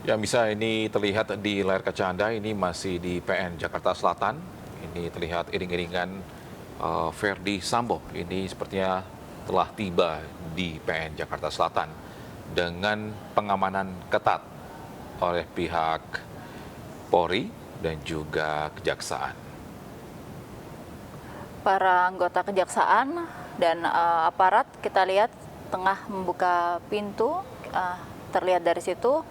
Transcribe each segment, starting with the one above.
Ya, bisa ini terlihat di layar kaca Anda, ini masih di PN Jakarta Selatan. Ini terlihat iring-iringan Verdi Sambo. Ini sepertinya telah tiba di PN Jakarta Selatan dengan pengamanan ketat oleh pihak Polri dan juga Kejaksaan. Para anggota kejaksaan dan aparat kita lihat tengah membuka pintu, terlihat dari situ.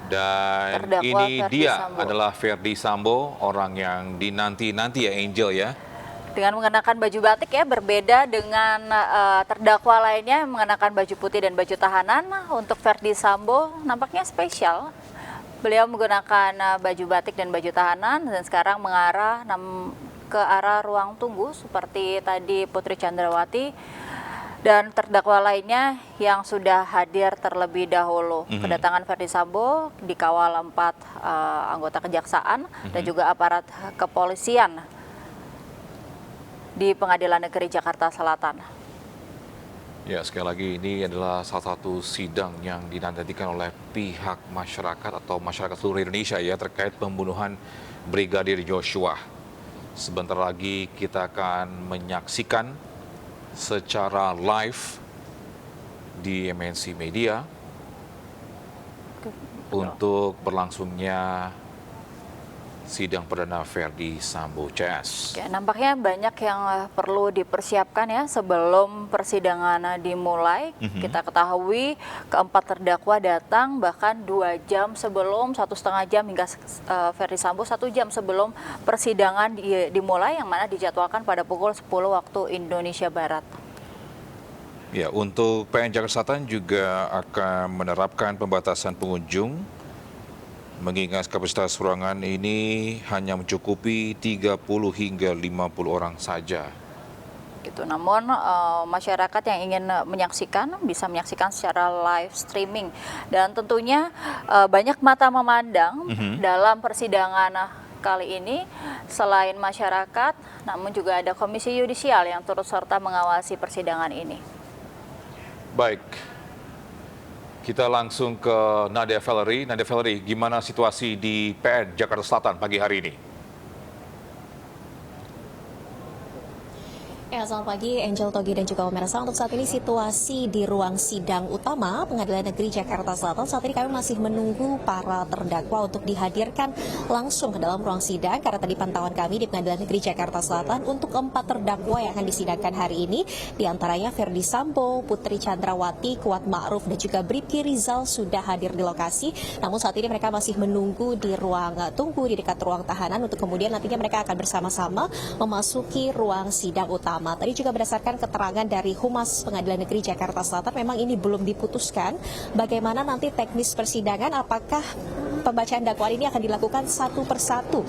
Dan Terdakwa ini Verdi dia Sambo. adalah Verdi Sambo, orang yang dinanti-nanti ya Angel ya. Dengan mengenakan baju batik ya, berbeda dengan terdakwa lainnya yang mengenakan baju putih dan baju tahanan. Untuk Verdi Sambo nampaknya spesial. Beliau menggunakan baju batik dan baju tahanan dan sekarang mengarah ke arah ruang tunggu seperti tadi Putri Chandrawati dan terdakwa lainnya yang sudah hadir terlebih dahulu. Kedatangan Verdi Sambo dikawal 4 anggota kejaksaan dan juga aparat kepolisian di Pengadilan Negeri Jakarta Selatan. Ya, sekali lagi ini adalah salah satu sidang yang dinantikan oleh pihak masyarakat atau masyarakat seluruh Indonesia ya terkait pembunuhan Brigadir Joshua. Sebentar lagi kita akan menyaksikan secara live di MNC Media untuk berlangsungnya sidang perdana Verdi Sambo CS. Ya, nampaknya banyak yang perlu dipersiapkan ya sebelum persidangan dimulai. Kita ketahui keempat terdakwa datang bahkan 2 jam sebelum, 1,5 jam hingga Verdi Sambo 1 jam sebelum persidangan dimulai yang mana dijadwalkan pada pukul 10 waktu Indonesia Barat. Ya, untuk PN Jakarta Selatan juga akan menerapkan pembatasan pengunjung mengingat kapasitas ruangan ini hanya mencukupi 30 hingga 50 orang saja. Gitu. Namun masyarakat yang ingin menyaksikan bisa menyaksikan secara live streaming dan tentunya banyak mata memandang dalam persidangan kali ini selain masyarakat, namun juga ada Komisi Yudisial yang turut serta mengawasi persidangan ini. Baik, kita langsung ke Nadia Valerie. Nadia Valerie, gimana situasi di PN Jakarta Selatan pagi hari ini? Ya, selamat pagi Angel, Togi dan juga pemirsa. Untuk saat ini situasi di ruang sidang utama Pengadilan Negeri Jakarta Selatan, saat ini kami masih menunggu para terdakwa untuk dihadirkan langsung ke dalam ruang sidang karena tadi pantauan kami di Pengadilan Negeri Jakarta Selatan untuk 4 terdakwa yang akan disidangkan hari ini, diantaranya Verdi Sambo, Putri Chandrawati, Kuat Ma'ruf dan juga Bribki Rizal sudah hadir di lokasi. Namun saat ini mereka masih menunggu di ruang tunggu di dekat ruang tahanan untuk kemudian nantinya mereka akan bersama-sama memasuki ruang sidang utama. Tadi juga berdasarkan keterangan dari Humas Pengadilan Negeri Jakarta Selatan, memang ini belum diputuskan bagaimana nanti teknis persidangan, apakah pembacaan dakwaan ini akan dilakukan satu persatu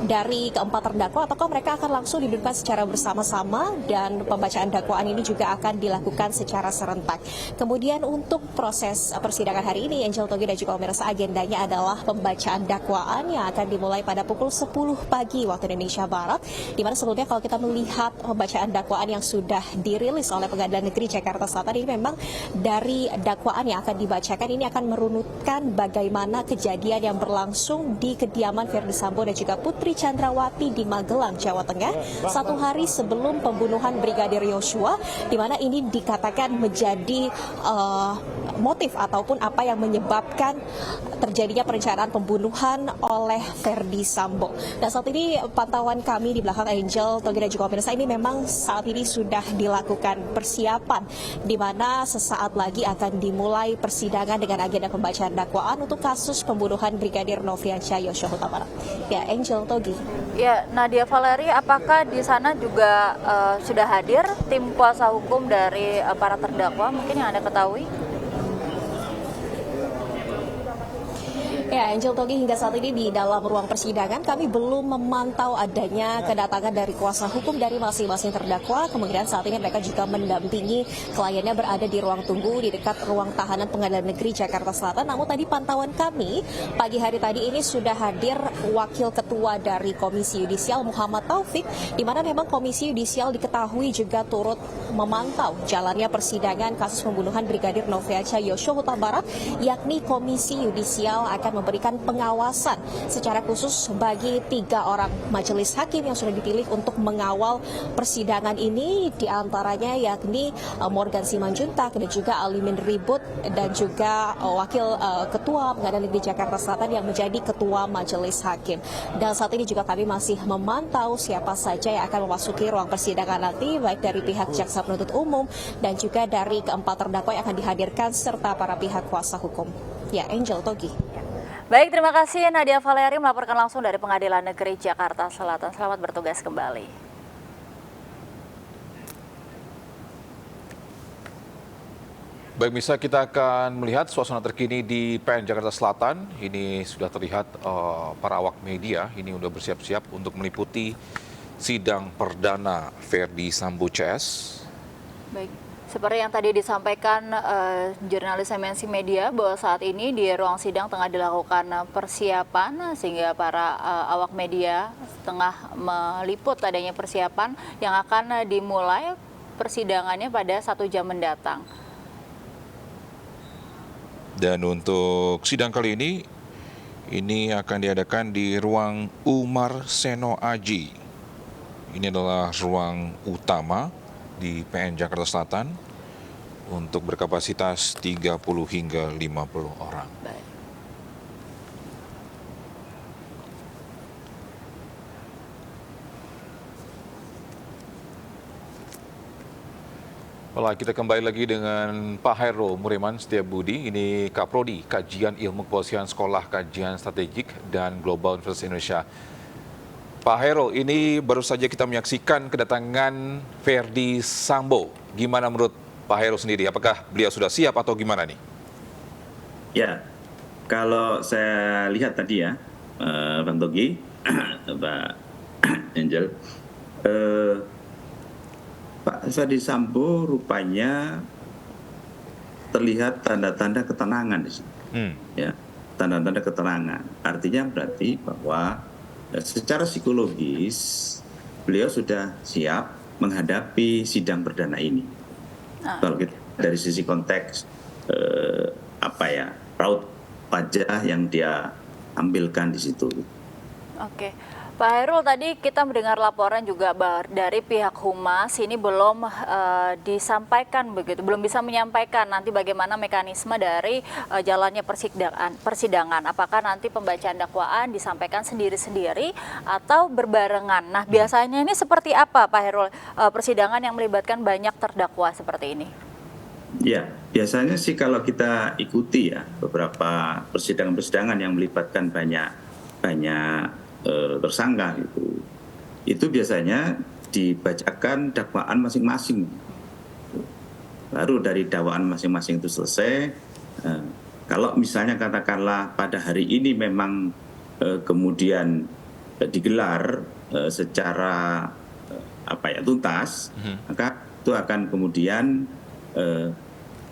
dari keempat terdakwa ataukah mereka akan langsung didudukkan secara bersama-sama dan pembacaan dakwaan ini juga akan dilakukan secara serentak. Kemudian untuk proses persidangan hari ini, Angel, Togi dan juga pemirsa, agendanya adalah pembacaan dakwaan yang akan dimulai pada pukul 10 pagi waktu Indonesia Barat, di mana sebelumnya kalau kita melihat pembacaan dakwaan yang sudah dirilis oleh Pengadilan Negeri Jakarta Selatan ini, memang dari dakwaan yang akan dibacakan ini akan merunutkan bagaimana kejadian yang berlangsung di kediaman Verdi Sambo dan juga Putri Chandrawati di Magelang, Jawa Tengah, 1 hari sebelum pembunuhan Brigadir Joshua, di mana ini dikatakan menjadi motif ataupun apa yang menyebabkan terjadinya perencanaan pembunuhan oleh Verdi Sambo. Dan saat ini pantauan kami di belakang Angel, Togi dan juga pemirsa, ini memang saat ini sudah dilakukan persiapan di mana sesaat lagi akan dimulai persidangan dengan agenda pembacaan dakwaan untuk kasus pembunuhan Brigadir Nofriansyah Yosua Huta Barat. Ya, Angel, Togi. Ya, Nadia Valerie, apakah di sana juga sudah hadir tim kuasa hukum dari para terdakwa mungkin yang Anda ketahui? Ya, Angel, Togi, hingga saat ini di dalam ruang persidangan kami belum memantau adanya kedatangan dari kuasa hukum dari masing-masing terdakwa. Kemudian saat ini mereka juga mendampingi kliennya berada di ruang tunggu di dekat ruang tahanan Pengadilan Negeri Jakarta Selatan. Namun tadi pantauan kami pagi hari tadi ini sudah hadir Wakil Ketua dari Komisi Yudisial Muhammad Taufik, di mana memang Komisi Yudisial diketahui juga turut memantau jalannya persidangan kasus pembunuhan Brigadir Nofriansyah Yosua Huta Barat, yakni Komisi Yudisial akan akan memberikan pengawasan secara khusus bagi 3 orang majelis hakim yang sudah dipilih untuk mengawal persidangan ini, diantaranya yakni Morgan Simanjuntak dan juga Alimin Ribut dan juga Wakil Ketua Pengadilan Negeri Jakarta Selatan yang menjadi Ketua Majelis Hakim. Dan saat ini juga kami masih memantau siapa saja yang akan memasuki ruang persidangan nanti, baik dari pihak jaksa penuntut umum dan juga dari keempat terdakwa yang akan dihadirkan serta para pihak kuasa hukum. Ya, Angel, Togi. Baik, terima kasih Nadia Valeri melaporkan langsung dari Pengadilan Negeri Jakarta Selatan. Selamat bertugas kembali. Baik, bisa kita akan melihat suasana terkini di PN Jakarta Selatan. Ini sudah terlihat para awak media ini sudah bersiap-siap untuk meliputi sidang perdana Ferdi Sambo CS. Baik, seperti yang tadi disampaikan jurnalis MNC Media bahwa saat ini di ruang sidang tengah dilakukan persiapan sehingga para awak media tengah meliput adanya persiapan yang akan dimulai persidangannya pada 1 jam mendatang. Dan untuk sidang kali ini akan diadakan di ruang Umar Seno Aji. Ini adalah ruang utama di PN Jakarta Selatan untuk berkapasitas 30 hingga 50 orang. Baik. Baiklah, kita kembali lagi dengan Pak Hairul Muriman Setiabudi, ini Kaprodi, Kajian Ilmu Kepolisian Sekolah Kajian Strategik dan Global Universitas Indonesia. Pak Hairul, ini baru saja kita menyaksikan kedatangan Ferdi Sambo. Gimana menurut Pak Hairul sendiri? Apakah beliau sudah siap atau gimana nih? Ya, kalau saya lihat tadi ya, Bang Togi, Pak Angel, Pak Ferdi Sambo rupanya terlihat tanda-tanda ketenangan di sini. Ya, tanda-tanda ketenangan. Artinya berarti bahwa secara psikologis beliau sudah siap menghadapi sidang perdana ini. Kalau kita dari sisi konteks raut wajah yang dia tampilkan di situ. Oke, Pak Hairul, tadi kita mendengar laporan juga dari pihak Humas ini belum disampaikan begitu, belum bisa menyampaikan nanti bagaimana mekanisme dari jalannya persidangan. Apakah nanti pembacaan dakwaan disampaikan sendiri-sendiri atau berbarengan? Nah, biasanya ini seperti apa, Pak Hairul, persidangan yang melibatkan banyak terdakwa seperti ini? Ya, biasanya sih kalau kita ikuti ya beberapa persidangan-persidangan yang melibatkan banyak tersangka itu biasanya dibacakan dakwaan masing-masing. Baru dari dakwaan masing-masing itu selesai. Kalau misalnya katakanlah pada hari ini memang kemudian digelar secara tuntas, maka itu akan kemudian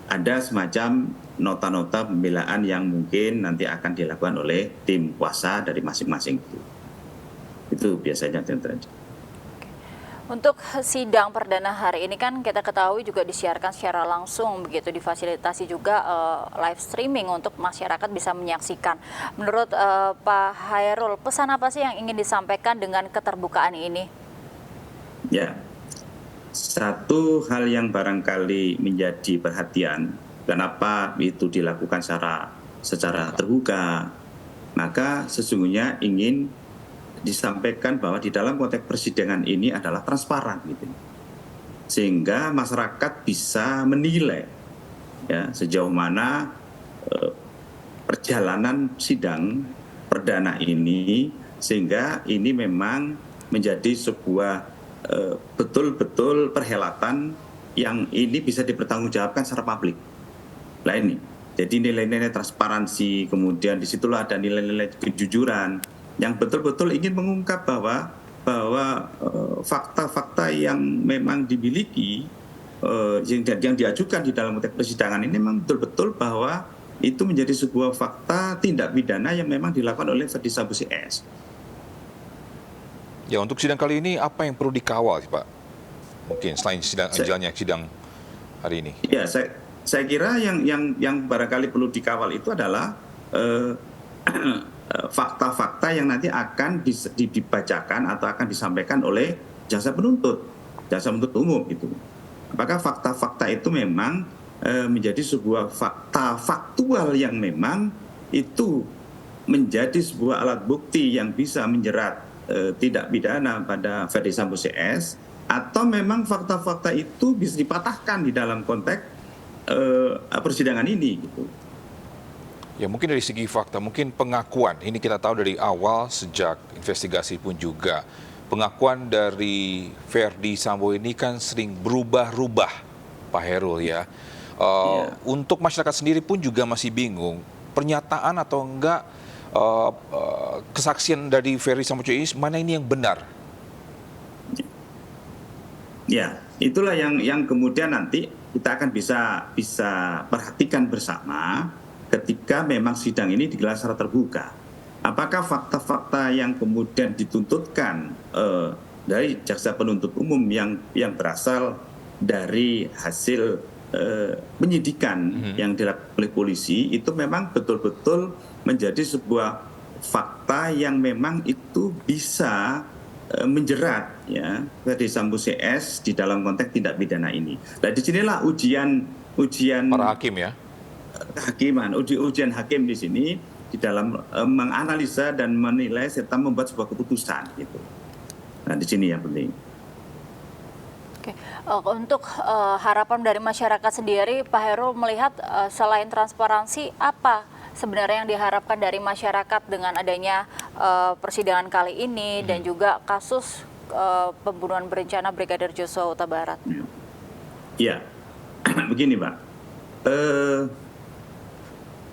ada semacam nota-nota pembelaan yang mungkin nanti akan dilakukan oleh tim kuasa dari masing-masing itu biasanya terjadi. Untuk sidang perdana hari ini kan kita ketahui juga disiarkan secara langsung begitu, difasilitasi juga live streaming untuk masyarakat bisa menyaksikan. Menurut Pak Hairul, pesan apa sih yang ingin disampaikan dengan keterbukaan ini? Ya, satu hal yang barangkali menjadi perhatian, kenapa itu dilakukan secara terbuka, maka sesungguhnya ingin disampaikan bahwa di dalam konteks persidangan ini adalah transparan gitu. Sehingga masyarakat bisa menilai ya sejauh mana perjalanan sidang perdana ini, sehingga ini memang menjadi sebuah betul-betul perhelatan yang ini bisa dipertanggungjawabkan secara publik. Nah ini, jadi nilai-nilai transparansi, kemudian disitulah ada nilai-nilai kejujuran yang betul-betul ingin mengungkap bahwa fakta-fakta yang memang dimiliki, yang diajukan di dalam konteks persidangan ini memang betul-betul bahwa itu menjadi sebuah fakta tindak pidana yang memang dilakukan oleh Ferdi Sambo CS. Ya, untuk sidang kali ini apa yang perlu dikawal sih Pak? Mungkin selain sidang hari ini. Ya, saya kira yang barangkali perlu dikawal itu adalah fakta-fakta yang nanti akan dibacakan atau akan disampaikan oleh jaksa penuntut umum itu. Apakah fakta-fakta itu memang menjadi sebuah fakta faktual yang memang itu menjadi sebuah alat bukti yang bisa menjerat tidak pidana pada Ferdy Sambo CS, atau memang fakta-fakta itu bisa dipatahkan di dalam konteks persidangan ini gitu. Ya mungkin dari segi fakta, mungkin pengakuan, ini kita tahu dari awal sejak investigasi pun juga, pengakuan dari Ferdy Sambo ini kan sering berubah-ubah, Pak Hairul ya. Untuk masyarakat sendiri pun juga masih bingung, pernyataan atau enggak kesaksian dari Ferdy Sambo ini, mana ini yang benar? Ya, itulah yang kemudian nanti kita akan bisa perhatikan bersama ketika memang sidang ini digelar secara terbuka. Apakah fakta-fakta yang kemudian dituntutkan dari jaksa penuntut umum yang berasal dari hasil penyidikan yang dilakukan oleh polisi itu memang betul-betul menjadi sebuah fakta yang memang itu bisa menjerat ya Ferdy Sambo CS di dalam konteks tindak pidana ini. Nah, disinilah ujian Para hakim ya. kehakiman, ujian hakim di sini di dalam menganalisa dan menilai serta membuat sebuah keputusan gitu. Nah, di sini yang penting. Oke. Untuk harapan dari masyarakat sendiri, Pak Hairul melihat selain transparansi, apa sebenarnya yang diharapkan dari masyarakat dengan adanya persidangan kali ini dan juga kasus pembunuhan berencana Brigadir Joshua Huta Barat? Ya, begini Pak.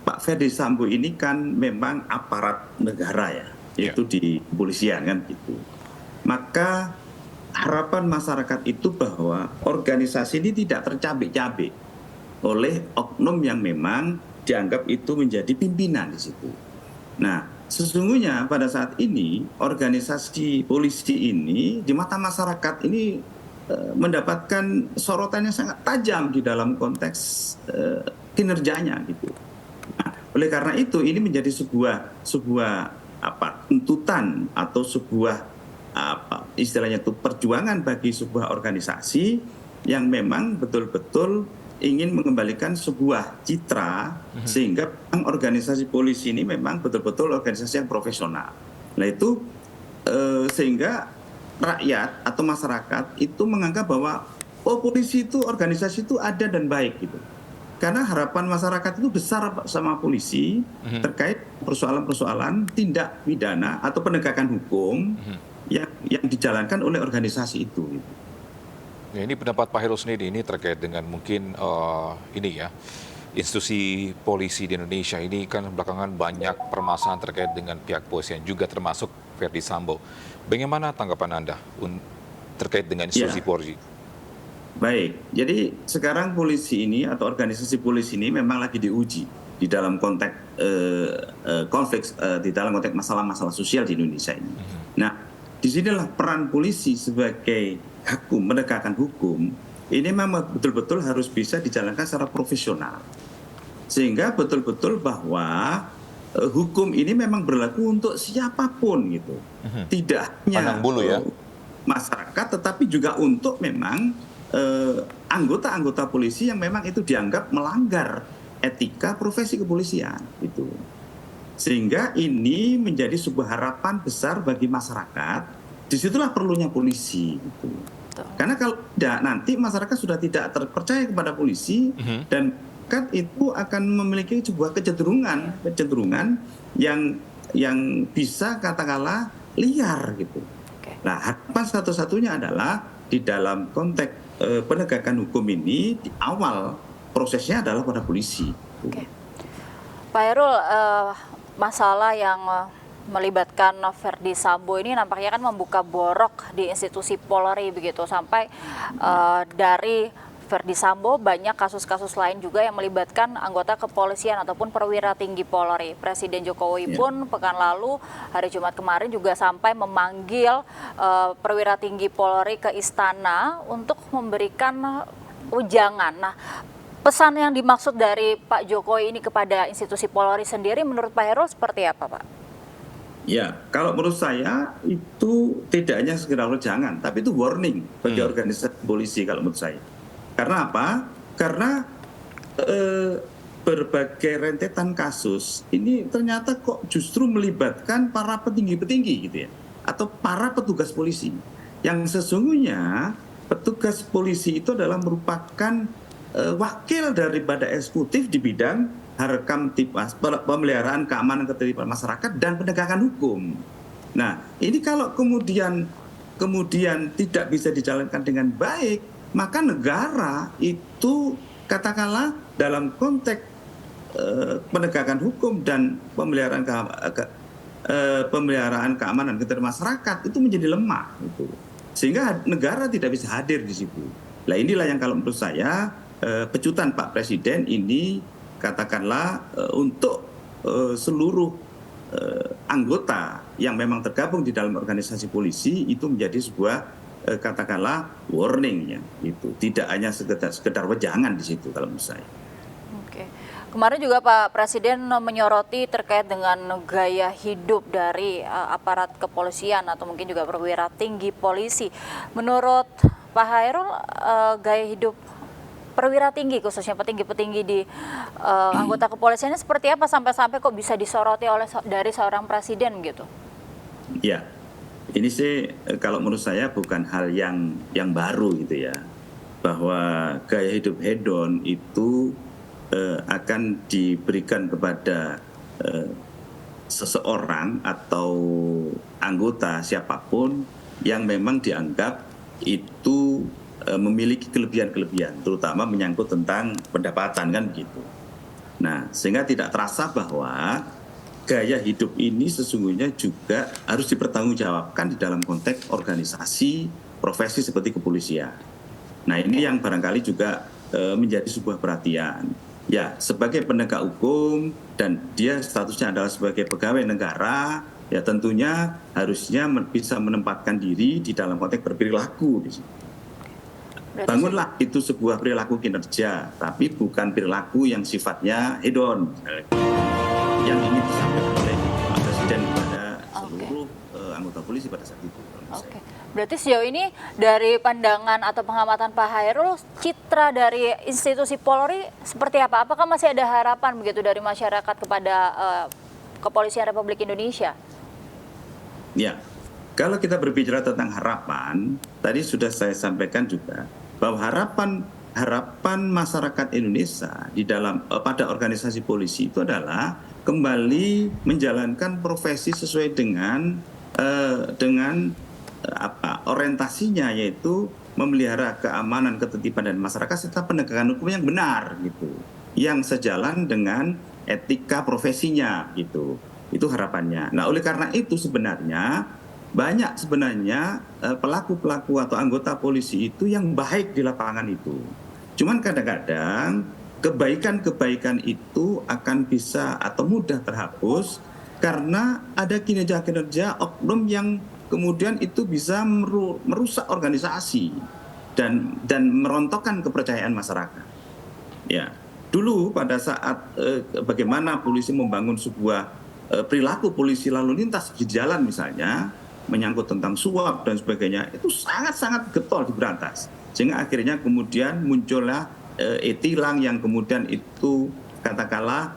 Pak Ferdy Sambo ini kan memang aparat negara ya, yaitu di kepolisian kan gitu. Maka harapan masyarakat itu bahwa organisasi ini tidak tercabik-cabik oleh oknum yang memang dianggap itu menjadi pimpinan di situ. Nah, sesungguhnya pada saat ini organisasi polisi ini di mata masyarakat ini mendapatkan sorotan yang sangat tajam di dalam konteks kinerjanya gitu. Nah, oleh karena itu ini menjadi sebuah tuntutan atau sebuah istilahnya itu perjuangan bagi sebuah organisasi yang memang betul-betul ingin mengembalikan sebuah citra sehingga organisasi polisi ini memang betul-betul organisasi yang profesional. Nah itu sehingga rakyat atau masyarakat itu menganggap bahwa polisi itu organisasi itu ada dan baik gitu. Karena harapan masyarakat itu besar sama polisi terkait persoalan-persoalan tindak pidana atau penegakan hukum yang dijalankan oleh organisasi itu. Gitu. Ya, ini pendapat Pak Hairul sendiri ini terkait dengan mungkin institusi polisi di Indonesia ini kan belakangan banyak permasalahan terkait dengan pihak polisian juga termasuk Ferdy Sambo. Bagaimana tanggapan Anda terkait dengan institusi polisi? Baik, jadi sekarang polisi ini atau organisasi polisi ini memang lagi diuji di dalam konteks konflik di dalam konteks masalah-masalah sosial di Indonesia ini. Nah, disinilah peran polisi sebagai menegakkan hukum ini memang betul-betul harus bisa dijalankan secara profesional, sehingga betul-betul bahwa hukum ini memang berlaku untuk siapapun gitu, tidak hanya masyarakat, tetapi juga untuk memang anggota-anggota polisi yang memang itu dianggap melanggar etika profesi kepolisian itu. Sehingga ini menjadi sebuah harapan besar bagi masyarakat. Disitulah perlunya polisi gitu. Karena kalau tidak nanti masyarakat sudah tidak terpercaya kepada polisi dan kan itu akan memiliki sebuah kecenderungan yang bisa katakanlah liar gitu. Nah, harapan satu-satunya adalah di dalam konteks penegakan hukum ini di awal prosesnya adalah pada polisi. Pak Hairul, masalah yang melibatkan Ferdy Sambo ini nampaknya kan membuka borok di institusi Polri begitu, sampai dari Ferdy Sambo banyak kasus-kasus lain juga yang melibatkan anggota kepolisian ataupun perwira tinggi Polri. Presiden Jokowi pun pekan lalu hari Jumat kemarin juga sampai memanggil perwira tinggi Polri ke istana untuk memberikan ujangan. Nah, Pesan yang dimaksud dari Pak Jokowi ini kepada institusi Polri sendiri menurut Pak Heru seperti apa, Pak? Ya, kalau menurut saya itu tidak hanya sekedar jangan, tapi itu warning bagi organisasi polisi kalau menurut saya. Karena apa? Karena berbagai rentetan kasus ini ternyata kok justru melibatkan para petinggi-petinggi gitu ya, atau para petugas polisi. Yang sesungguhnya petugas polisi itu adalah merupakan wakil daripada eksekutif di bidang Harkamtibmas, pemeliharaan keamanan ketertiban masyarakat dan penegakan hukum. Nah, ini kalau kemudian tidak bisa dijalankan dengan baik, maka negara itu katakanlah dalam konteks penegakan hukum dan pemeliharaan keamanan ketertiban masyarakat itu menjadi lemah, gitu. Sehingga negara tidak bisa hadir di situ. Nah, inilah yang kalau menurut saya pecutan Pak Presiden ini katakanlah untuk seluruh anggota yang memang tergabung di dalam organisasi polisi itu menjadi sebuah katakanlah warning ya, itu tidak hanya sekedar wejangan di situ kalau menurut saya. Oke. Kemarin juga Pak Presiden menyoroti terkait dengan gaya hidup dari aparat kepolisian atau mungkin juga perwira tinggi polisi. Menurut Pak Hairul, gaya hidup perwira tinggi khususnya petinggi-petinggi di anggota kepolisiannya seperti apa sampai-sampai kok bisa disoroti dari seorang presiden gitu? Ya, ini sih kalau menurut saya bukan hal yang baru gitu ya, bahwa gaya hidup hedon itu akan diberikan kepada seseorang atau anggota siapapun yang memang dianggap itu memiliki kelebihan-kelebihan, terutama menyangkut tentang pendapatan kan begitu. Nah, sehingga tidak terasa bahwa gaya hidup ini sesungguhnya juga harus dipertanggungjawabkan di dalam konteks organisasi profesi seperti kepolisian. Nah, ini yang barangkali juga menjadi sebuah perhatian. Ya, sebagai penegak hukum dan dia statusnya adalah sebagai pegawai negara, ya tentunya harusnya bisa menempatkan diri di dalam konteks berperilaku di situ. Bangunlah itu sebuah perilaku kinerja, tapi bukan perilaku yang sifatnya hedon, yang ingin disampaikan oleh Pak Presiden kepada seluruh anggota polisi pada saat itu. Oke, berarti sejauh ini dari pandangan atau pengamatan Pak Hairul, citra dari institusi Polri seperti apa? Apakah masih ada harapan begitu dari masyarakat kepada Kepolisian Republik Indonesia? Ya, kalau kita berbicara tentang harapan, tadi sudah saya sampaikan juga bahwa harapan masyarakat Indonesia di dalam pada organisasi polisi itu adalah kembali menjalankan profesi sesuai dengan orientasinya, yaitu memelihara keamanan, ketertiban dan masyarakat serta penegakan hukum yang benar gitu, yang sejalan dengan etika profesinya gitu. Itu harapannya. Nah, oleh karena itu sebenarnya banyak pelaku-pelaku atau anggota polisi itu yang baik di lapangan itu. Cuman kadang-kadang kebaikan-kebaikan itu akan bisa atau mudah terhapus karena ada kinerja-kinerja oknum yang kemudian itu bisa merusak organisasi dan merontokkan kepercayaan masyarakat. Ya, dulu pada saat bagaimana polisi membangun sebuah perilaku polisi lalu lintas di jalan misalnya, menyangkut tentang suap dan sebagainya, itu sangat-sangat getol diberantas. Sehingga akhirnya kemudian muncullah e-tilang yang kemudian itu katakanlah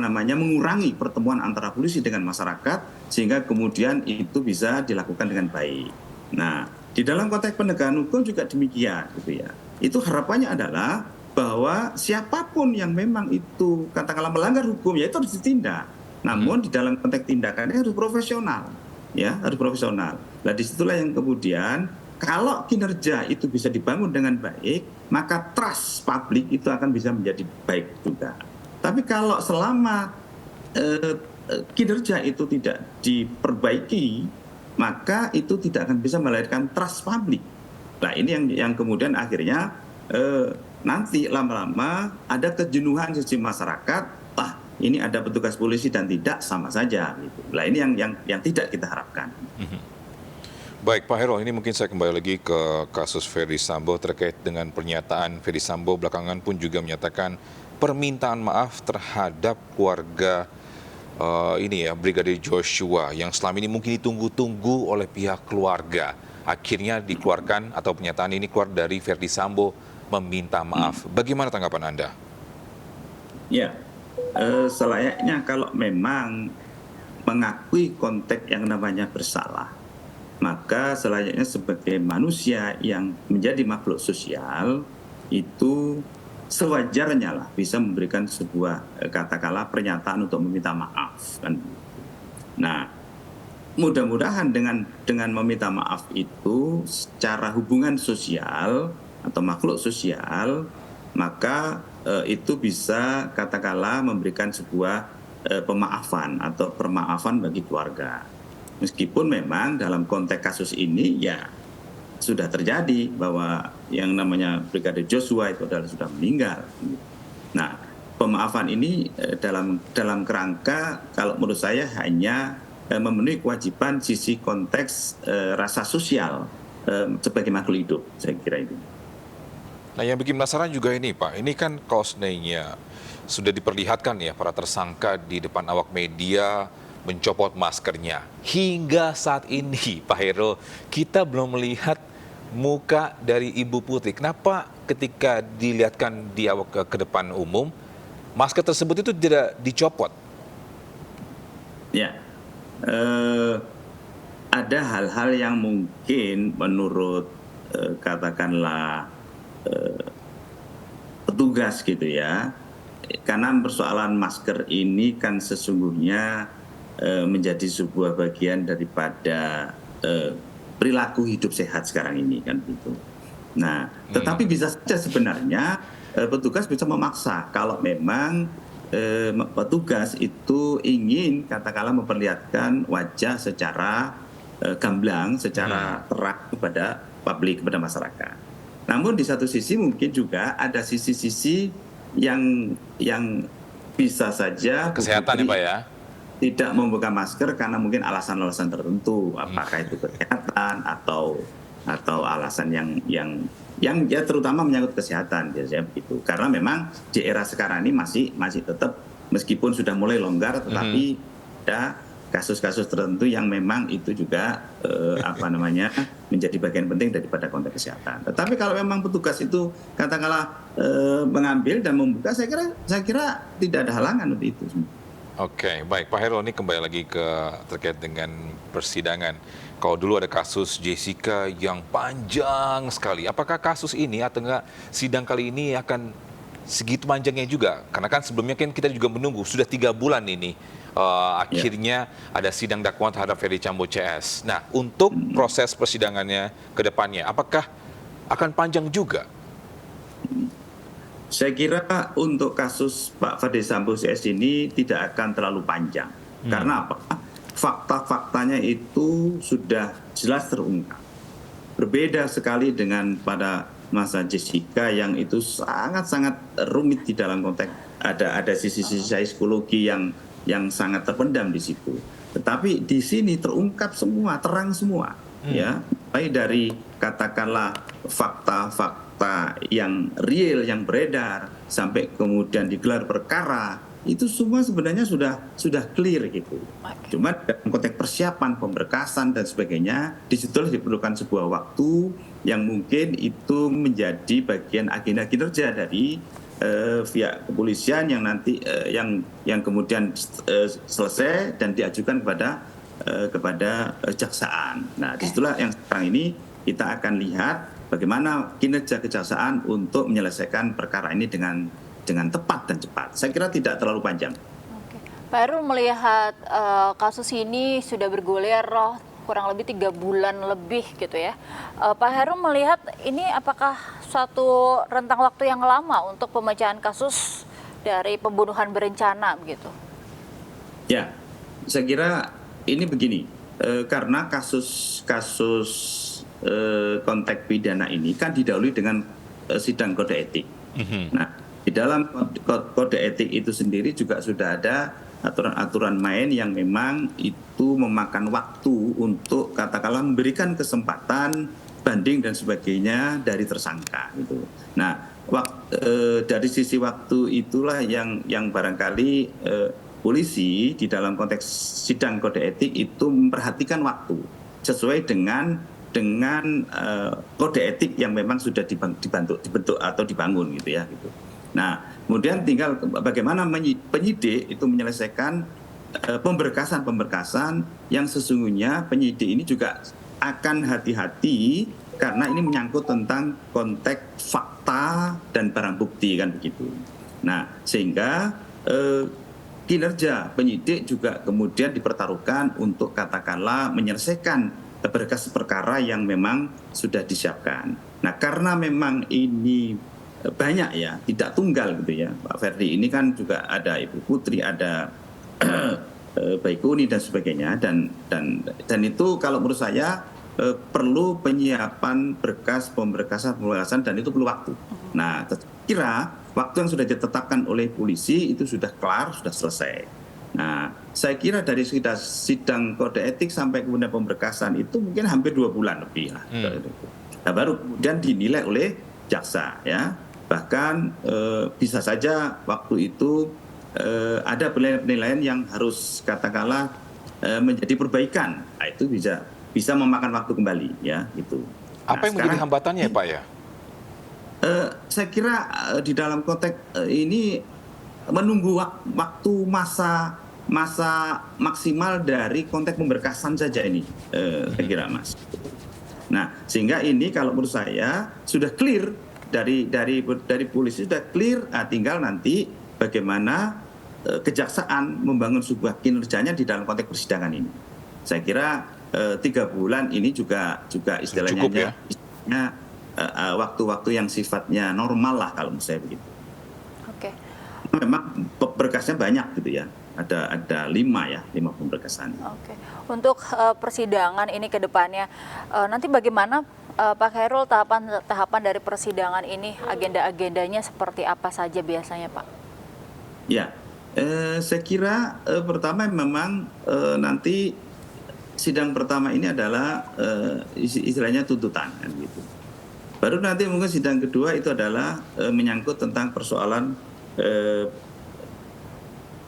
mengurangi pertemuan antara polisi dengan masyarakat, sehingga kemudian itu bisa dilakukan dengan baik. Nah, di dalam konteks penegakan hukum juga demikian gitu ya. Itu harapannya adalah bahwa siapapun yang memang itu katakanlah melanggar hukum, ya itu harus ditindak. Namun di dalam konteks tindakannya harus profesional. Ya, harus profesional. Nah, disitulah yang kemudian kalau kinerja itu bisa dibangun dengan baik, maka trust publik itu akan bisa menjadi baik juga. Tapi kalau selama kinerja itu tidak diperbaiki, maka itu tidak akan bisa melahirkan trust publik. Nah, ini yang kemudian akhirnya nanti lama-lama ada kejenuhan sisi masyarakat. Ini ada petugas polisi dan tidak sama saja gitu. Nah, ini yang tidak kita harapkan. Baik, Pak Heru, ini mungkin saya kembali lagi ke kasus Ferdy Sambo terkait dengan pernyataan Ferdy Sambo belakangan pun juga menyatakan permintaan maaf terhadap keluarga ini ya, Brigadir Joshua yang selama ini mungkin ditunggu-tunggu oleh pihak keluarga. Akhirnya dikeluarkan atau pernyataan ini keluar dari Ferdy Sambo meminta maaf. Bagaimana tanggapan Anda? Ya, selayaknya kalau memang mengakui konteks yang namanya bersalah, maka selayaknya sebagai manusia yang menjadi makhluk sosial itu sewajarnya lah bisa memberikan sebuah katakanlah pernyataan untuk meminta maaf kan. Nah, mudah-mudahan dengan meminta maaf itu secara hubungan sosial atau makhluk sosial, maka itu bisa katakanlah memberikan sebuah pemaafan atau permaafan bagi keluarga. Meskipun memang dalam konteks kasus ini ya sudah terjadi bahwa yang namanya Brigadir Joshua itu adalah sudah meninggal. Nah, pemaafan ini dalam kerangka kalau menurut saya hanya memenuhi kewajiban sisi konteks rasa sosial sebagai makhluk hidup, saya kira itu. Nah, yang bikin penasaran juga ini, Pak. Ini kan kalau seandainya sudah diperlihatkan ya para tersangka di depan awak media mencopot maskernya. Hingga saat ini, Pak Heru, kita belum melihat muka dari Ibu Putri. Kenapa ketika dilihatkan di awak ke depan umum, masker tersebut itu tidak dicopot? Ya, ada hal-hal yang mungkin menurut katakanlah petugas gitu ya. Karena persoalan masker ini kan sesungguhnya menjadi sebuah bagian daripada perilaku hidup sehat sekarang ini kan gitu. Nah, tetapi bisa saja sebenarnya petugas bisa memaksa kalau memang petugas itu ingin katakanlah memperlihatkan wajah secara gamblang, secara terang kepada publik, kepada masyarakat. Namun di satu sisi mungkin juga ada sisi-sisi yang bisa saja Kesehatan ya, Pak ya? Tidak membuka masker karena mungkin alasan-alasan tertentu, apakah itu kesehatan atau alasan yang ya terutama menyangkut kesehatan biasanya begitu. Karena memang di era sekarang ini masih tetap meskipun sudah mulai longgar, tetapi ada kasus-kasus tertentu yang memang itu juga menjadi bagian penting daripada konteks kesehatan. Tetapi kalau memang petugas itu katakanlah mengambil dan membuka, saya kira tidak ada halangan untuk itu. Oke, baik Pak Heru, ini kembali lagi terkait dengan persidangan. Kalau dulu ada kasus Jessica yang panjang sekali, apakah kasus ini atau enggak sidang kali ini akan segitu panjangnya juga? Karena kan sebelumnya kan kita juga menunggu, sudah 3 bulan ini akhirnya ada sidang dakwaan terhadap Ferdy Sambo CS. Nah, untuk proses persidangannya ke depannya, apakah akan panjang juga? Saya kira untuk kasus Pak Ferdy Sambo CS ini tidak akan terlalu panjang. Karena apa? Fakta-faktanya itu sudah jelas terungkap. Berbeda sekali dengan pada masa Jessica yang itu sangat-sangat rumit di dalam konteks ada sisi-sisi psikologi yang sangat terpendam di situ. Tetapi di sini terungkap semua, terang semua, ya. Baik dari katakanlah fakta-fakta yang real, yang beredar, sampai kemudian digelar perkara, itu semua sebenarnya sudah clear gitu. Cuma dalam konteks persiapan, pemberkasan dan sebagainya, disitulah diperlukan sebuah waktu yang mungkin itu menjadi bagian agenda kinerja dari pihak kepolisian yang nanti yang kemudian selesai dan diajukan kepada kejaksaan. Nah, disitulah yang sekarang ini kita akan lihat bagaimana kinerja kejaksaan untuk menyelesaikan perkara ini dengan tepat dan cepat. Saya kira tidak terlalu panjang. Oke. Pak Heru melihat kasus ini sudah bergulir kurang lebih 3 bulan lebih gitu ya. Pak Heru melihat ini apakah suatu rentang waktu yang lama untuk pemecahan kasus dari pembunuhan berencana begitu? Ya, saya kira ini begini, karena kasus konteks pidana ini kan didahului dengan sidang kode etik. Nah, di dalam kode etik itu sendiri juga sudah ada aturan-aturan main yang memang itu memakan waktu untuk katakanlah memberikan kesempatan banding dan sebagainya dari tersangka gitu. Nah, dari sisi waktu itulah yang barangkali polisi di dalam konteks sidang kode etik itu memperhatikan waktu sesuai dengan kode etik yang memang sudah dibentuk atau dibangun gitu ya gitu. Nah, kemudian tinggal bagaimana penyidik itu menyelesaikan pemberkasan yang sesungguhnya penyidik ini juga akan hati-hati karena ini menyangkut tentang konteks fakta dan barang bukti kan begitu. Nah, sehingga kinerja penyidik juga kemudian dipertaruhkan untuk katakanlah menyelesaikan berkas perkara yang memang sudah disiapkan. Nah, karena memang ini banyak ya, tidak tunggal gitu ya, Pak Ferdi. Ini kan juga ada Ibu Putri, ada Baikuni dan sebagainya, dan itu kalau menurut saya perlu penyiapan pemberkasan dan itu perlu waktu. Nah, kira waktu yang sudah ditetapkan oleh polisi itu sudah kelar, sudah selesai. Nah, saya kira dari sidang kode etik sampai kemudian pemberkasan itu mungkin hampir 2 bulan lebih lah. Nah, baru kemudian dinilai oleh jaksa ya. Bahkan bisa saja waktu itu ada penilaian yang harus katakanlah menjadi perbaikan. Nah, itu bisa memakan waktu kembali ya gitu. Apa yang menjadi hambatannya Pak ya? Saya kira di dalam konteks ini menunggu waktu masa maksimal dari konteks pemberkasan saja ini, saya kira Mas. Nah, sehingga ini kalau menurut saya sudah clear dari polisi sudah clear, tinggal nanti bagaimana kejaksaan membangun sebuah kinerjanya di dalam konteks persidangan ini. Saya kira 3 bulan ini juga istilahnya cukup, ya? Waktu-waktu yang sifatnya normal lah kalau menurut saya begitu. Oke. Memang berkasnya banyak gitu ya. Ada 5 pemberkasan. Oke. Untuk persidangan ini ke depannya nanti bagaimana Pak Khairul tahapan dari persidangan ini, agenda-agendanya seperti apa saja biasanya Pak? Ya, saya kira pertama memang nanti sidang pertama ini adalah istilahnya tuntutan kan gitu. Baru nanti mungkin sidang kedua itu adalah menyangkut tentang persoalan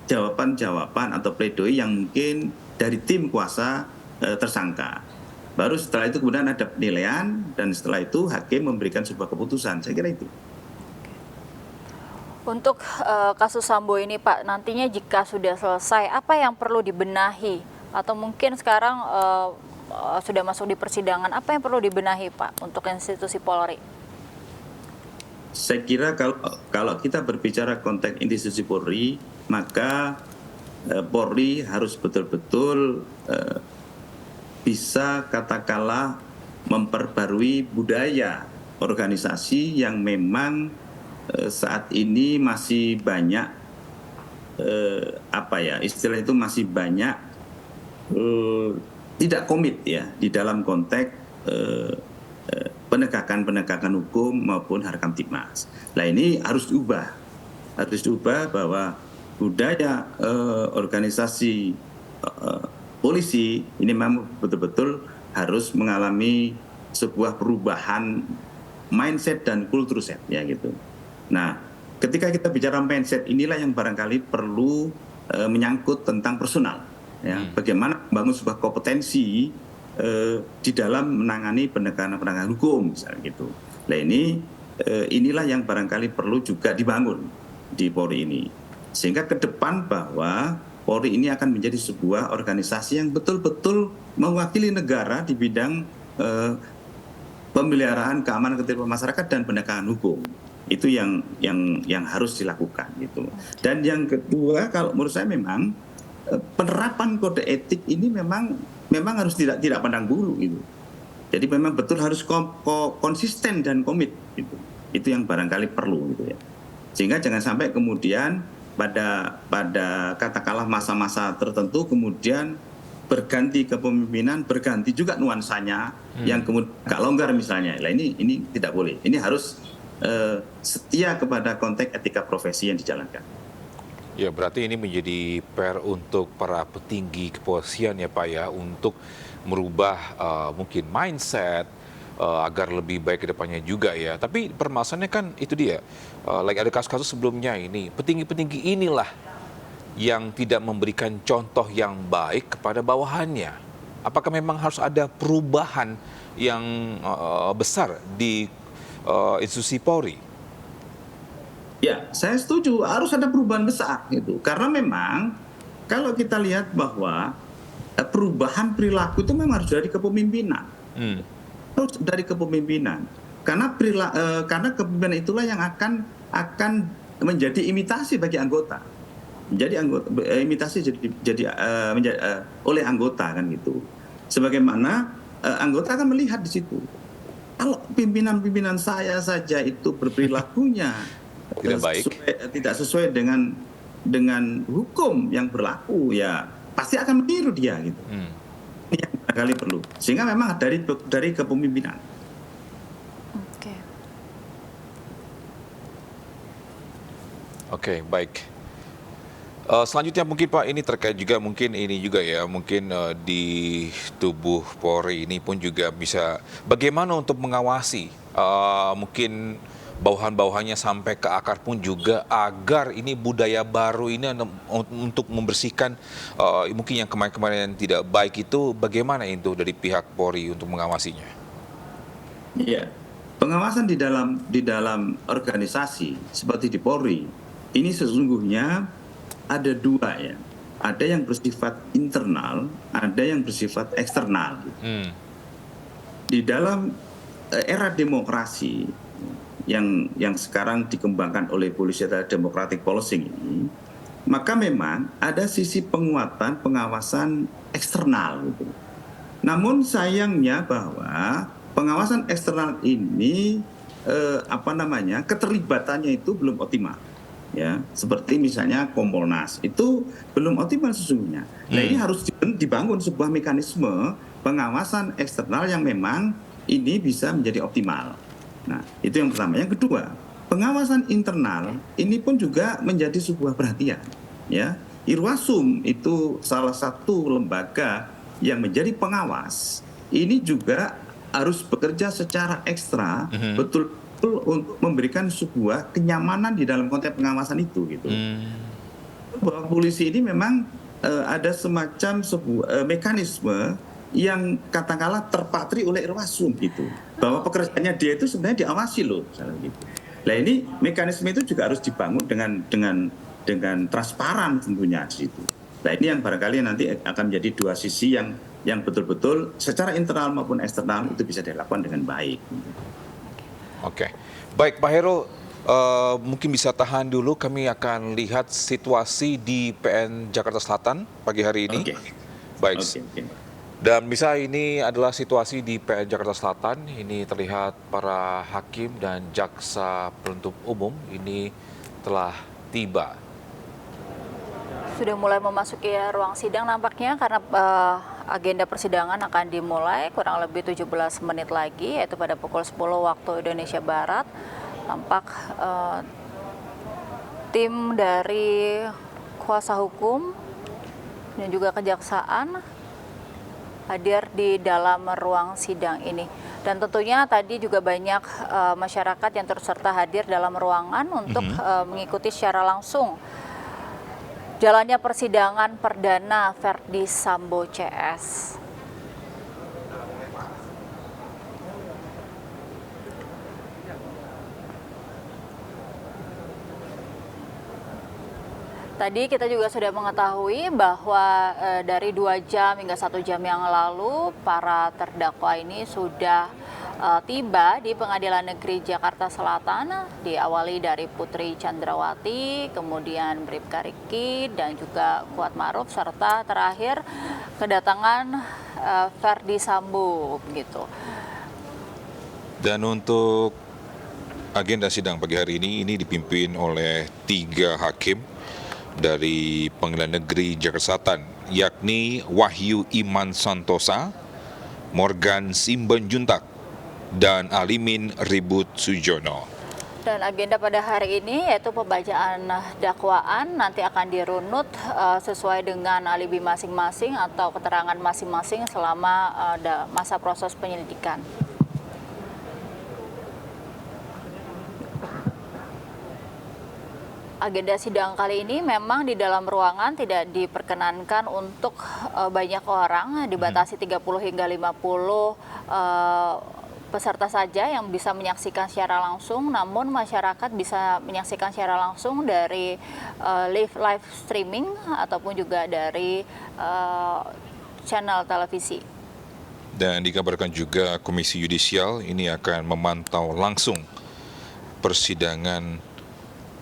jawaban-jawaban atau pledoi yang mungkin dari tim kuasa tersangka. Baru setelah itu kemudian ada penilaian dan setelah itu hakim memberikan sebuah keputusan. Saya kira itu. Untuk kasus Sambo ini Pak, nantinya jika sudah selesai, apa yang perlu dibenahi? Atau mungkin sekarang sudah masuk di persidangan, apa yang perlu dibenahi Pak untuk institusi Polri? Saya kira kalau kita berbicara konteks institusi Polri, maka Polri harus betul-betul bisa katakanlah memperbarui budaya organisasi yang memang saat ini masih banyak istilah itu masih banyak tidak komit ya di dalam konteks penegakan hukum maupun Harkamtibmas. Nah, ini harus diubah bahwa budaya organisasi polisi ini memang betul-betul harus mengalami sebuah perubahan mindset dan kultur set ya gitu. Nah, ketika kita bicara mindset inilah yang barangkali perlu menyangkut tentang personal ya. Bagaimana membangun sebuah kompetensi di dalam menangani penegakan hukum misalnya gitu. Nah, inilah yang barangkali perlu juga dibangun di Polri ini. Sehingga ke depan bahwa Polri ini akan menjadi sebuah organisasi yang betul-betul mewakili negara di bidang pemeliharaan keamanan ketertiban masyarakat dan penegakan hukum. Itu yang harus dilakukan gitu. Dan yang kedua, kalau menurut saya memang penerapan kode etik ini memang harus tidak pandang bulu gitu. Jadi memang betul harus konsisten dan komit gitu. Itu yang barangkali perlu gitu ya. Sehingga jangan sampai kemudian pada katakanlah masa-masa tertentu kemudian berganti kepemimpinan, berganti juga nuansanya yang kemudian agak longgar misalnya. Nah, ini tidak boleh. Ini harus setia kepada konteks etika profesi yang dijalankan. Ya, berarti ini menjadi PR untuk para petinggi kepolisian ya Pak ya, untuk merubah mungkin mindset agar lebih baik ke depannya juga ya. Tapi permasalahannya kan itu dia, lagi ada kasus-kasus sebelumnya ini, petinggi-petinggi inilah yang tidak memberikan contoh yang baik kepada bawahannya. Apakah memang harus ada perubahan yang besar di institusi Polri? Ya, saya setuju harus ada perubahan besar gitu. Karena memang kalau kita lihat bahwa perubahan perilaku itu memang harus dari kepemimpinan. Harus dari kepemimpinan. Karena kepemimpinan itulah yang akan menjadi imitasi bagi anggota. Imitasi oleh anggota kan gitu. Sebagaimana anggota akan melihat di situ. Kalau pimpinan-pimpinan saya saja itu berperilakunya tidak sesuai dengan hukum yang berlaku, ya pasti akan meniru dia gitu. Ini yang barangkali perlu. Sehingga memang dari kepemimpinan. Oke, baik. Selanjutnya mungkin Pak, ini terkait juga mungkin ini juga ya, mungkin di tubuh Polri ini pun juga bisa bagaimana untuk mengawasi mungkin bawahan-bawahannya sampai ke akar pun juga, agar ini budaya baru ini untuk membersihkan mungkin yang kemarin-kemarin yang tidak baik itu, bagaimana itu dari pihak Polri untuk mengawasinya? Iya, pengawasan di dalam organisasi seperti di Polri ini sesungguhnya ada dua ya, ada yang bersifat internal, ada yang bersifat eksternal. Di dalam era demokrasi yang sekarang dikembangkan oleh polisi democratic policing ini, maka memang ada sisi penguatan pengawasan eksternal gitu. Namun sayangnya bahwa pengawasan eksternal ini keterlibatannya itu belum optimal. Ya, seperti misalnya Kompolnas itu belum optimal sesungguhnya. Nah, ini harus dibangun sebuah mekanisme pengawasan eksternal yang memang ini bisa menjadi optimal. Nah, itu yang pertama. Yang kedua, pengawasan internal ini pun juga menjadi sebuah perhatian. Ya, Irwasum itu salah satu lembaga yang menjadi pengawas. Ini juga harus bekerja secara ekstra, betul untuk memberikan sebuah kenyamanan di dalam konteks pengawasan itu gitu. Bahwa polisi ini memang ada semacam sebuah mekanisme yang katakanlah terpatri oleh Irwasum gitu. Bahwa pekerjaannya dia itu sebenarnya diawasi loh, misalnya gitu. Nah, ini mekanisme itu juga harus dibangun dengan transparan tentunya di situ. Nah, ini yang barangkali nanti akan menjadi dua sisi yang betul-betul secara internal maupun eksternal itu bisa dilakukan dengan baik. Oke, baik Pak Heru, mungkin bisa tahan dulu, kami akan lihat situasi di PN Jakarta Selatan pagi hari ini. Baik. Dan bisa ini adalah situasi di PN Jakarta Selatan, ini terlihat para hakim dan jaksa penuntut umum ini telah tiba. Sudah mulai memasuki ruang sidang nampaknya, karena agenda persidangan akan dimulai kurang lebih 17 menit lagi, yaitu pada pukul 10 waktu Indonesia Barat. Tampak tim dari kuasa hukum dan juga kejaksaan hadir di dalam ruang sidang ini. Dan tentunya tadi juga banyak masyarakat yang turut serta hadir dalam ruangan untuk mengikuti secara langsung jalannya persidangan perdana Verdi Sambo CS. Tadi kita juga sudah mengetahui bahwa dari 2 jam hingga 1 jam yang lalu para terdakwa ini sudah tiba di Pengadilan Negeri Jakarta Selatan, diawali dari Putri Chandrawati, kemudian Bribka Riki dan juga Kuat Maruf, serta terakhir kedatangan Verdi Sambo gitu. Dan untuk agenda sidang pagi hari ini dipimpin oleh 3 hakim dari Pengadilan Negeri Jakarta Selatan, yakni Wahyu Iman Santosa, Morgan Simbanjuntak, dan Alimin Ribut Sujono. Dan agenda pada hari ini yaitu pembacaan dakwaan nanti akan dirunut sesuai dengan alibi masing-masing atau keterangan masing-masing selama masa proses penyelidikan. Agenda sidang kali ini memang di dalam ruangan tidak diperkenankan untuk banyak orang, dibatasi 30 hingga 50 peserta saja yang bisa menyaksikan secara langsung, namun masyarakat bisa menyaksikan secara langsung dari live streaming ataupun juga dari channel televisi. Dan dikabarkan juga Komisi Yudisial ini akan memantau langsung persidangan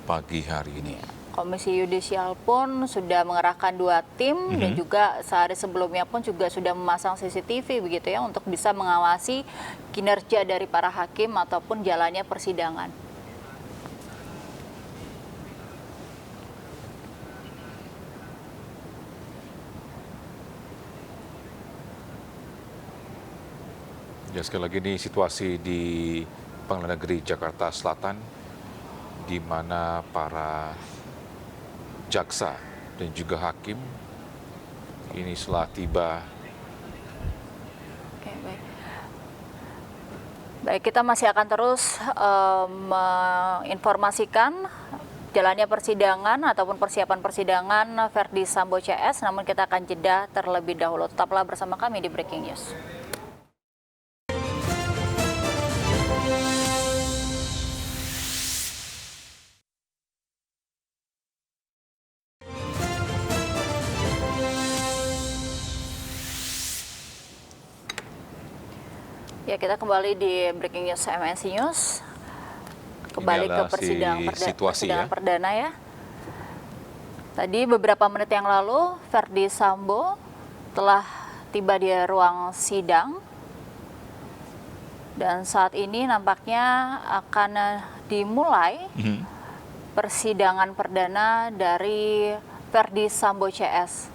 pagi hari ini. Komisi Yudisial pun sudah mengerahkan 2 tim dan juga sehari sebelumnya pun juga sudah memasang CCTV begitu ya untuk bisa mengawasi kinerja dari para hakim ataupun jalannya persidangan. Ya, sekali lagi ini situasi di Pengadilan Negeri Jakarta Selatan di mana para jaksa dan juga hakim ini setelah tiba. Oke, baik. Baik, kita masih akan terus menginformasikan jalannya persidangan ataupun persiapan persidangan Verdi Sambo CS, namun kita akan jeda terlebih dahulu. Tetaplah bersama kami di Breaking News. Ya, kita kembali di Breaking News MNC News. Kembali ke persidangan perdana ya. Tadi beberapa menit yang lalu Verdi Sambo telah tiba di ruang sidang. Dan saat ini nampaknya akan dimulai persidangan perdana dari Verdi Sambo CS.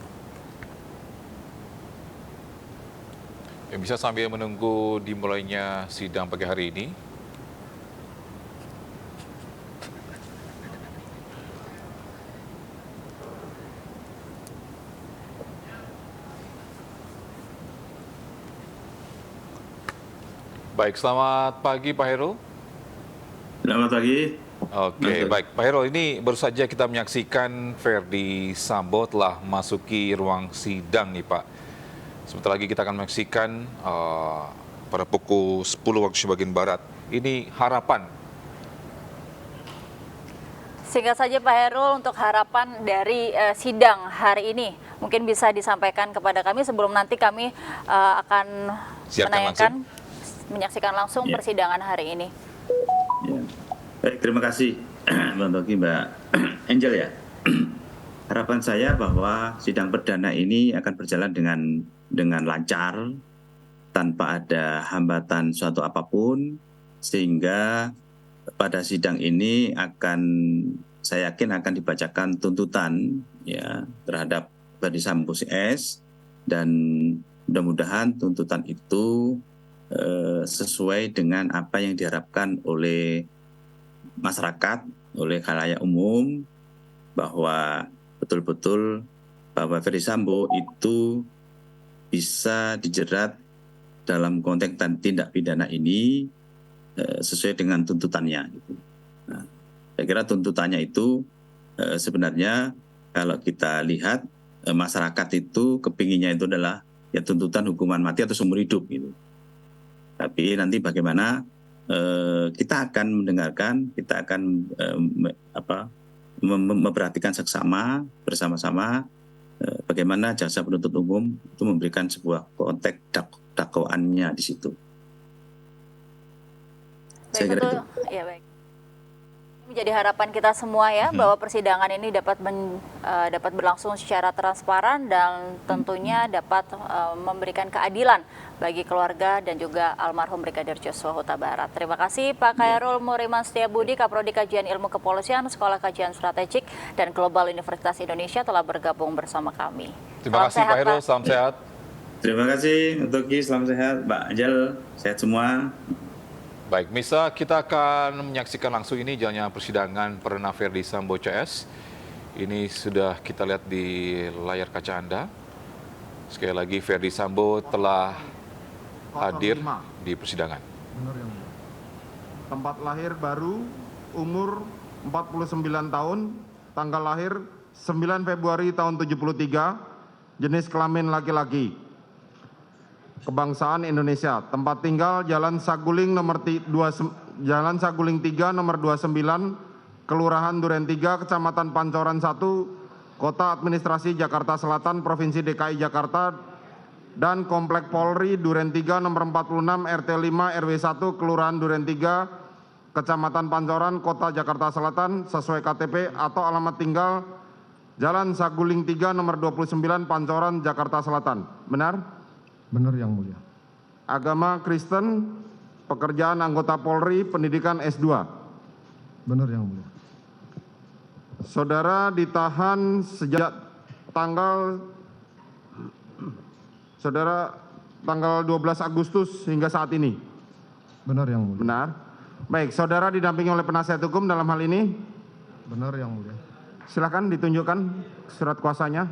Yang bisa sambil menunggu dimulainya sidang pagi hari ini. Baik, selamat pagi Pak Hairul. Selamat pagi. Oke, baik. Pak Hairul, ini baru saja kita menyaksikan Verdi Sambo telah masuki ruang sidang nih Pak. Sebentar lagi kita akan menyaksikan pada pukul 10 waktu sebagian Barat. Ini harapan. Singkat saja Pak Hairul, untuk harapan dari sidang hari ini, mungkin bisa disampaikan kepada kami sebelum nanti kami akan menyaksikan langsung persidangan hari ini. Ya. Baik, terima kasih Mbak Angel ya. Harapan saya bahwa sidang perdana ini akan berjalan dengan lancar, tanpa ada hambatan suatu apapun, sehingga pada sidang ini saya yakin akan dibacakan tuntutan ya terhadap Verdi Sambo CS, dan mudah-mudahan tuntutan itu sesuai dengan apa yang diharapkan oleh masyarakat, oleh khalayak umum, bahwa betul-betul bahwa Verdi Sambo itu bisa dijerat dalam konteks tindak pidana ini sesuai dengan tuntutannya. Nah, saya kira tuntutannya itu sebenarnya kalau kita lihat masyarakat itu kepinginnya itu adalah ya tuntutan hukuman mati atau seumur hidup gitu. Tapi nanti bagaimana kita akan mendengarkan, kita akan memperhatikan seksama bersama-sama bagaimana jaksa penuntut umum itu memberikan sebuah konteks dakwaannya di situ. Baik, saya kira itu. Ya, baik. Menjadi harapan kita semua ya bahwa persidangan ini dapat berlangsung secara transparan dan tentunya dapat memberikan keadilan bagi keluarga dan juga almarhum Brigadir Joshua Huta Barat. Terima kasih Pak Khairul Muriman Setiabudi, Kaprodi Kajian Ilmu Kepolisian, Sekolah Kajian Strategik dan Global Universitas Indonesia telah bergabung bersama kami. Terima kasih Pak Khairul, salam sehat. Terima kasih untuk Ki, salam sehat. Mbak Angel, sehat semua. Baik, Misa, kita akan menyaksikan langsung ini jalannya persidangan perdana Verdi Sambo CS. Ini sudah kita lihat di layar kaca Anda. Sekali lagi, Verdi Sambo telah hadir di persidangan. Benar yang mulia. Tempat lahir baru, umur 49 tahun, tanggal lahir 9 Februari tahun 73, jenis kelamin laki-laki. Kebangsaan Indonesia, tempat tinggal Jalan Saguling Jalan Saguling 3 nomor 29, Kelurahan Duren 3, Kecamatan Pancoran 1, Kota Administrasi Jakarta Selatan, Provinsi DKI Jakarta, dan Komplek Polri Duren 3 nomor 46 RT 5 RW 1 Kelurahan Duren 3, Kecamatan Pancoran, Kota Jakarta Selatan, sesuai KTP atau alamat tinggal Jalan Saguling 3 nomor 29 Pancoran, Jakarta Selatan. Benar? Benar yang mulia. Agama Kristen, pekerjaan anggota Polri, pendidikan S2. Benar yang mulia. Saudara ditahan sejak tanggal 12 Agustus hingga saat ini. Benar yang mulia. Benar? Baik, saudara didampingi oleh penasihat hukum dalam hal ini. Benar yang mulia. Silakan ditunjukkan surat kuasanya.